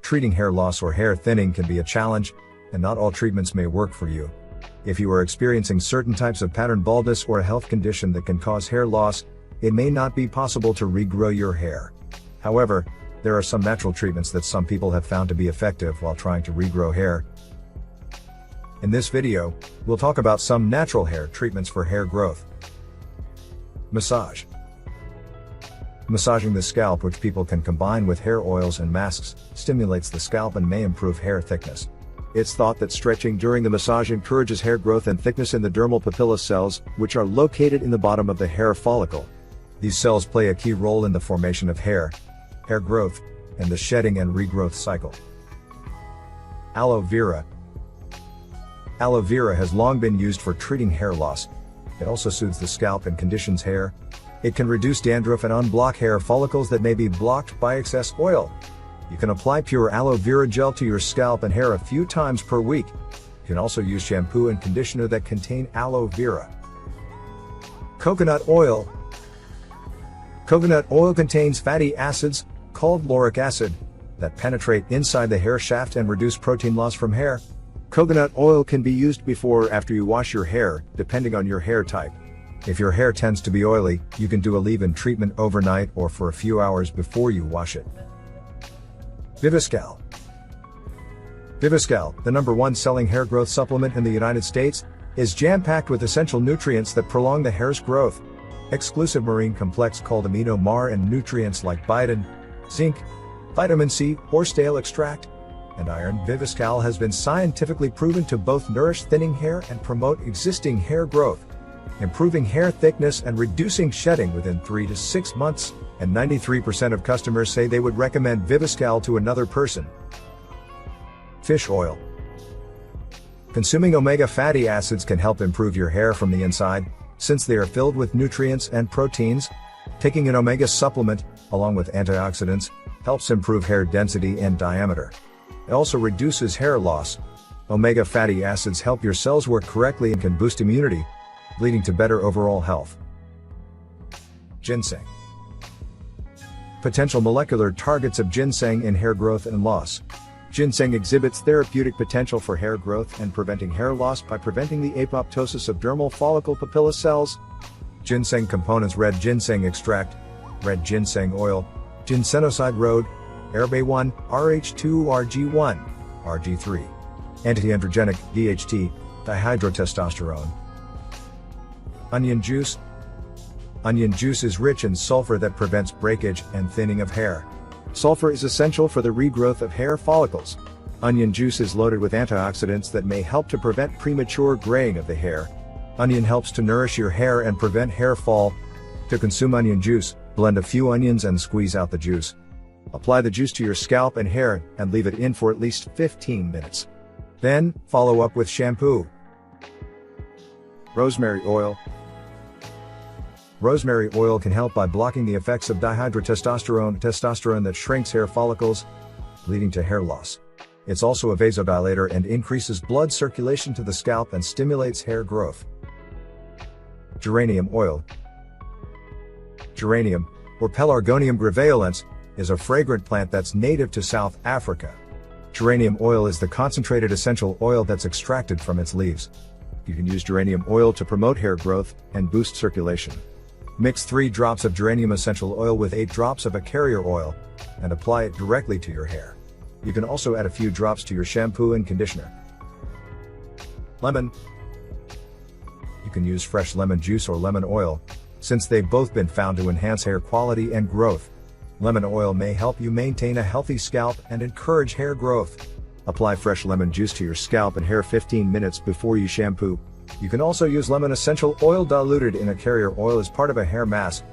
Treating hair loss or hair thinning can be a challenge, and not all treatments may work for you. If you are experiencing certain types of pattern baldness or a health condition that can cause hair loss, it may not be possible to regrow your hair. However, there are some natural treatments that some people have found to be effective while trying to regrow hair. In this video, we'll talk about some natural hair treatments for hair growth. Massage. Massaging the scalp, which people can combine with hair oils and masks, stimulates the scalp and may improve hair thickness. It's thought that stretching during the massage encourages hair growth and thickness in the dermal papilla cells, which are located in the bottom of the hair follicle. These cells play a key role in the formation of hair growth, and the shedding and regrowth cycle. Aloe Vera. Aloe Vera has long been used for treating hair loss. It also soothes the scalp and conditions hair. It can reduce dandruff and unblock hair follicles that may be blocked by excess oil. You can apply pure aloe vera gel to your scalp and hair a few times per week. You can also use shampoo and conditioner that contain aloe vera. Coconut oil. Coconut oil contains fatty acids, called lauric acid, that penetrate inside the hair shaft and reduce protein loss from hair. Coconut oil can be used before or after you wash your hair, depending on your hair type. If your hair tends to be oily, you can do a leave-in treatment overnight or for a few hours before you wash it. Viviscal. Viviscal, the #1 selling hair growth supplement in the United States, is jam-packed with essential nutrients that prolong the hair's growth. Exclusive marine complex called amino mar and nutrients like biotin, zinc, vitamin C, horsetail extract, and iron. Viviscal has been scientifically proven to both nourish thinning hair and promote existing hair growth, improving hair thickness and reducing shedding within 3 to 6 months, and 93% of customers say they would recommend Viviscal to another person. Fish oil. Consuming omega fatty acids can help improve your hair from the inside, since they are filled with nutrients and proteins. Taking an omega supplement, along with antioxidants, helps improve hair density and diameter. It also reduces hair loss. Omega fatty acids help your cells work correctly and can boost immunity, leading to better overall health. Ginseng. Potential molecular targets of ginseng in hair growth and loss. Ginseng exhibits therapeutic potential for hair growth and preventing hair loss by preventing the apoptosis of dermal follicle papilla cells. Ginseng components: red ginseng extract, red ginseng oil, ginsenoside rhode, herb1, RH2, RG1, RG3, antiandrogenic, DHT, dihydrotestosterone. Onion juice. Onion juice is rich in sulfur that prevents breakage and thinning of hair. Sulfur is essential for the regrowth of hair follicles. Onion juice is loaded with antioxidants that may help to prevent premature graying of the hair. Onion helps to nourish your hair and prevent hair fall. To consume onion juice, blend a few onions and squeeze out the juice. Apply the juice to your scalp and hair and leave it in for at least 15 minutes. Then, follow up with shampoo. Rosemary oil. Rosemary oil can help by blocking the effects of testosterone that shrinks hair follicles, leading to hair loss. It's also a vasodilator and increases blood circulation to the scalp and stimulates hair growth. Geranium oil. Geranium, or Pelargonium graveolens, is a fragrant plant that's native to South Africa. Geranium oil is the concentrated essential oil that's extracted from its leaves. You can use geranium oil to promote hair growth and boost circulation. Mix 3 drops of geranium essential oil with 8 drops of a carrier oil, and apply it directly to your hair. You can also add a few drops to your shampoo and conditioner. Lemon. You can use fresh lemon juice or lemon oil, since they've both been found to enhance hair quality and growth. Lemon oil may help you maintain a healthy scalp and encourage hair growth. Apply fresh lemon juice to your scalp and hair 15 minutes before you shampoo. You can also use lemon essential oil diluted in a carrier oil as part of a hair mask,